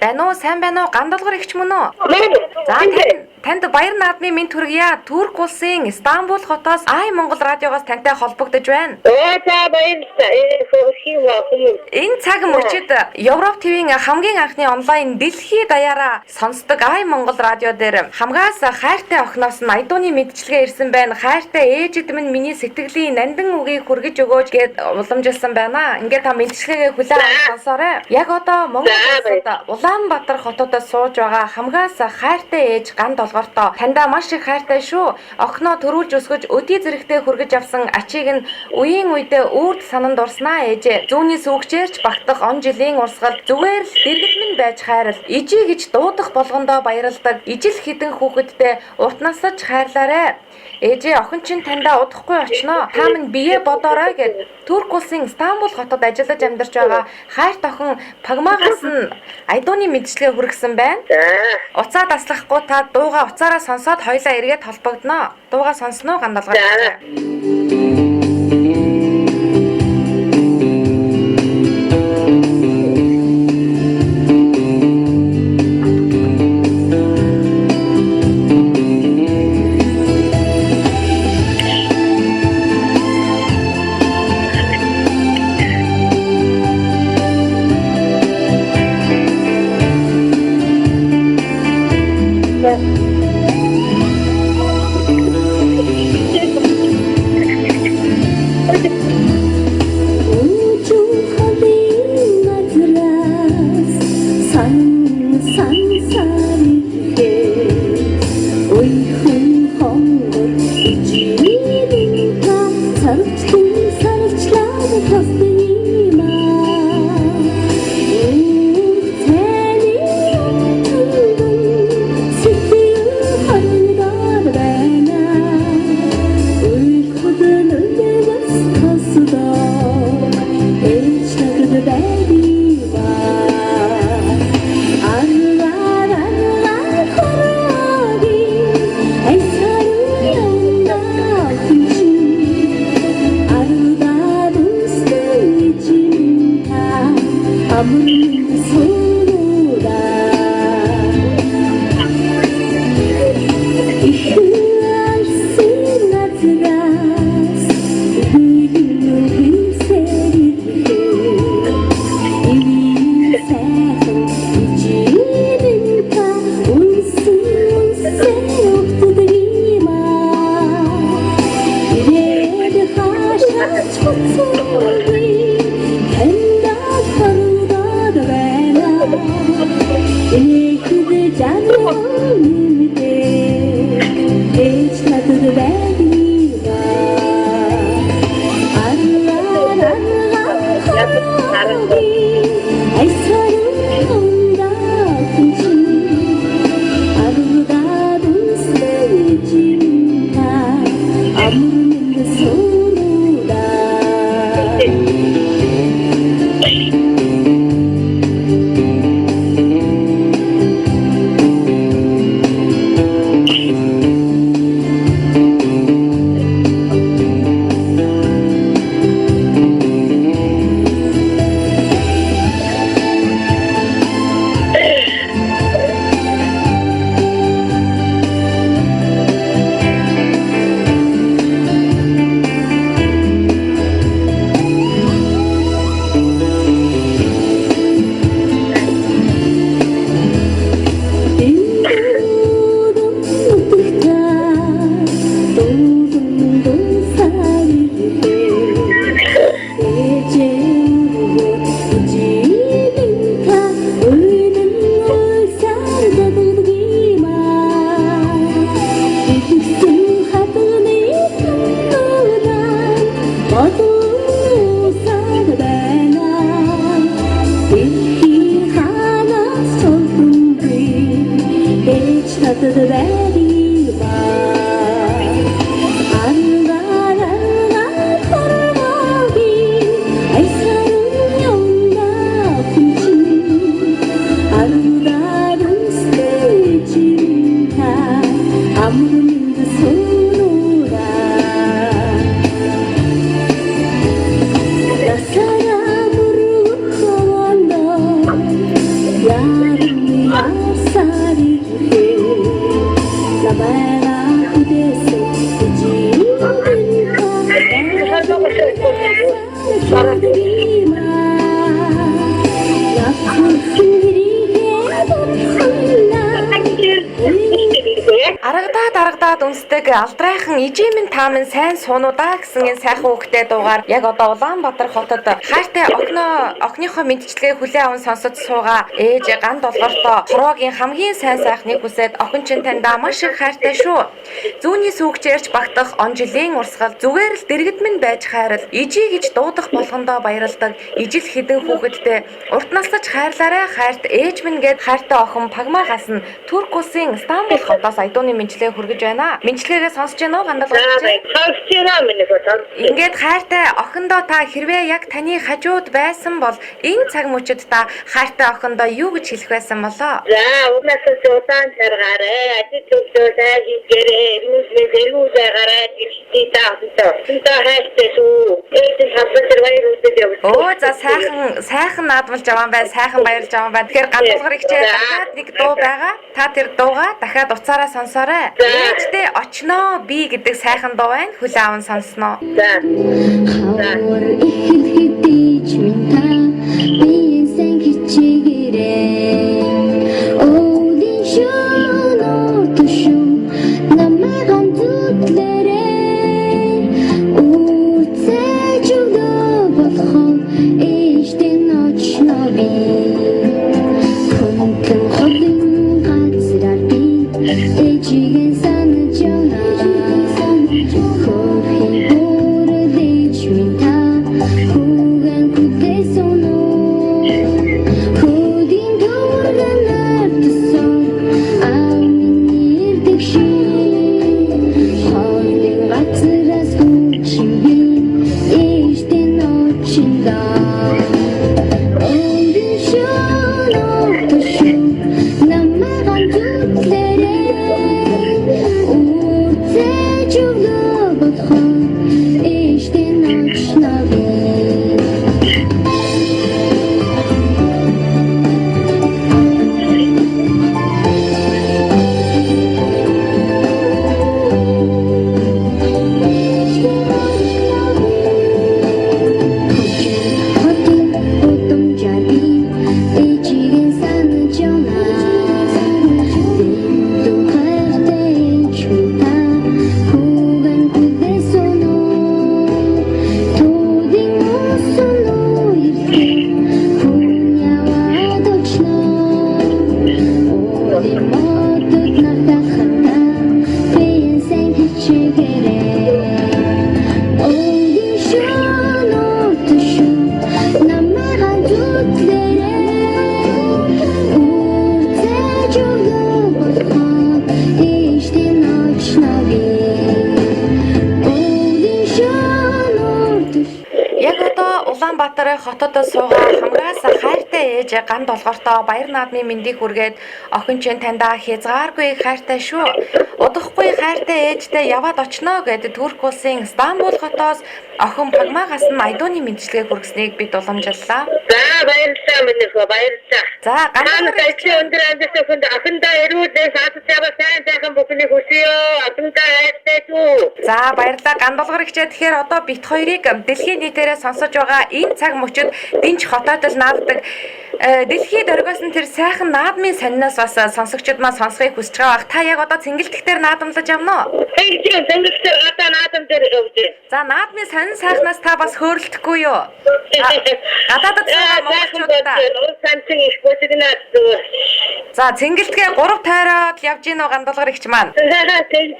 Байна уу? Сайн байна уу? Гандалгар ихч мөн үү? За танд баяр наадмын мэд хүргье. Турк улсын Стамбул хотоос Монгол радиогоос тантай холбогдож байна. За баярлалаа. Энэ цаг мөчид Европ ТV-ийн хамгийн анхны онлайн дэлхий даяараа сонсдог Монгол радио дээр хамгаас хайртай охиноос нь Айдууны мэдчилгээ ирсэн байна. Хайртай ээжид минь миний сэтгэлийн нандин үгийг хүргэж өгөөч гэд уламжилсан байна. Ингээд та мэдчилгээгээ хүлээн сонсоорой. Яг одоо Монгол улсад Улаанбаатар хотод сууж байгаа хамгаас хайртай ээж Ган Долгортой таньда маш их хайртай шүү. Охиноо төрүүлж өсгөж өдий зэрэгтэй хүргэж авсан ачийг нь үеийн үедээ үрд сананд дурснаа ээжээ. Зүүнний сүгчээрч багтах он жилийн урсгал зүгээр л дэргэд минь байж хайрал. Ижи гэж дуудах болгондоо баярлдаг. Ижил хідэн хүүхэдтэй урт насаж хайрлаарэ. Ээжээ охин чинь таньда удахгүй очноо. Та минь бие бодоорой гэд Турк улсын Стамбул хотод ажиллаж амьдарч байгаа хайрт охин Пагмагаас нь Айдууны мэдчилгээ хүргэсэн байна. Уцаа таслахгүй та дууга уцаараа сонсоод хоёлаа эргээд холбогдноо. Дууга сонсноо Гандалгар. Аргадаад үнсдэг алдрайхан ижимэн таамын сайн суунуудаа гэсэн энэ сайхан үгтэй дуугаар яг одоо Улаанбаатар хотод хайртай охиныхоо мэдчилгээ хүлээн аван сонсож суугаа ээж ганд олгортой хороогийн хамгийн сайн сайхныг хүсээд охин чинь таньдаа маш их хайртай шүү. Зүүнний сүгчээрч багтах он жилийн урсгал зүгээр л дэргэд минь байж хайрал ижи гэж дуудах болгондоо баярлдаг ижил хідэн хүүхэдтэй урт наслаж хайрлаарай хайрт ээж минь гэд хайртай охин Пагмагаас нь Турк улсын Стамбул хотоос Айдууны мэдлэгээ хүргэж байна. Мэдлэгээ сонсож байна уу гандал? Ингээд хайртай охиндоо та хэрвээ яг таны хажууд байсан бол энэ цаг мөчид та хайртай охиндоо юу гэж хэлэх байсан болоо? За, унаасаа зуутан заргаарай. Ажил төлөвлөлөө хийгээрэй. Ирүүзээ гараад ирчтэй таахтаа. Тэнтэй хайртай шүү. Ээжийн хамтар баяр үзэж явуулсан. Оо за сайхан наадмалж аван бай, сайхан баярлж аван бай. Тэгэхээр гандалгар ихчээ дахиад нэг дуу байгаа. Та тэр дуугаа дахиад уцаараа сонсоорой. Ээжтэй очноо би гэдэг сайхан дуу байна. Хүлээн аван сонсноо. За. Улаанбаатар хотод суугаа хамгаас хайртай ээж ганд олгортой баяр наадмын мэндийг хүргээд охин чинь таньдаа хязгааргүй хайртай шүү. Удахгүй хайртай ээжтэй яваад очноо гэд Турк улсын Стамбул хотоос охин Пагмагаас нь Айдууны мэдлэгээ хүргэснийг бид уламжлалаа. За баярлалаа минь баярлалаа. За гандалгар өндөр амжилт охиндоо эрүүлээ саатцаага сайн сайхан бүхнийг хүсье. Охиндоо хайртай шүү. За баярлалаа гандалгар ихчээ. Тэгэхээр одоо бит хоёрыг дэлхийн нийтээрээ сонсож байгаа энэ цаг мөчид Динч хотод л нааддаг дэлхийд оргиосон тэр сайхан наадмын сониноос бас сонсогчид маань сонсхийг хүсэж байгаа бах. Та яг одоо цэнгэлдэгтэр наадамлаж авна уу? Тийм цэнгэлдэгтэр гадаа наадам дээр явж. За наадмын сонин сайхнаас та бас хөөрөлдөхгүй юу? Гадаадд монголчуудаа санцын их бүсгнаад. За цэнгэлдгээ 3 тойроод явж гинөө гандалгар ихч маань. Тийм.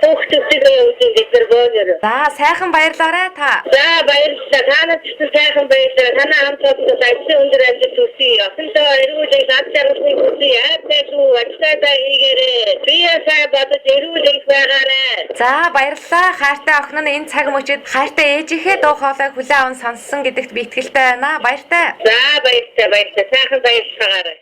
Төгтөгтэй явж бид гонёр. За сайхан баярлаарай та. За баярлалаа. Танад ч сайхан баярлалаа. Танаа хамт олонтой ажил өндөр амжилт хүсье. Охиндоо эрүүл саатчрахыг хүсье. Яатай ажлаа хийгээрэй. Бие сайн бодож эрүүл байгаарай. За баярлалаа. Хайртай охин нь энэ цаг мөчид хайртай ээжийнхээ дуу хоолойг хүлээн аван сонссон гэдэгт би итгэлтэй байна. Баяртай. За баярлалаа. Сайхан баярлалаа.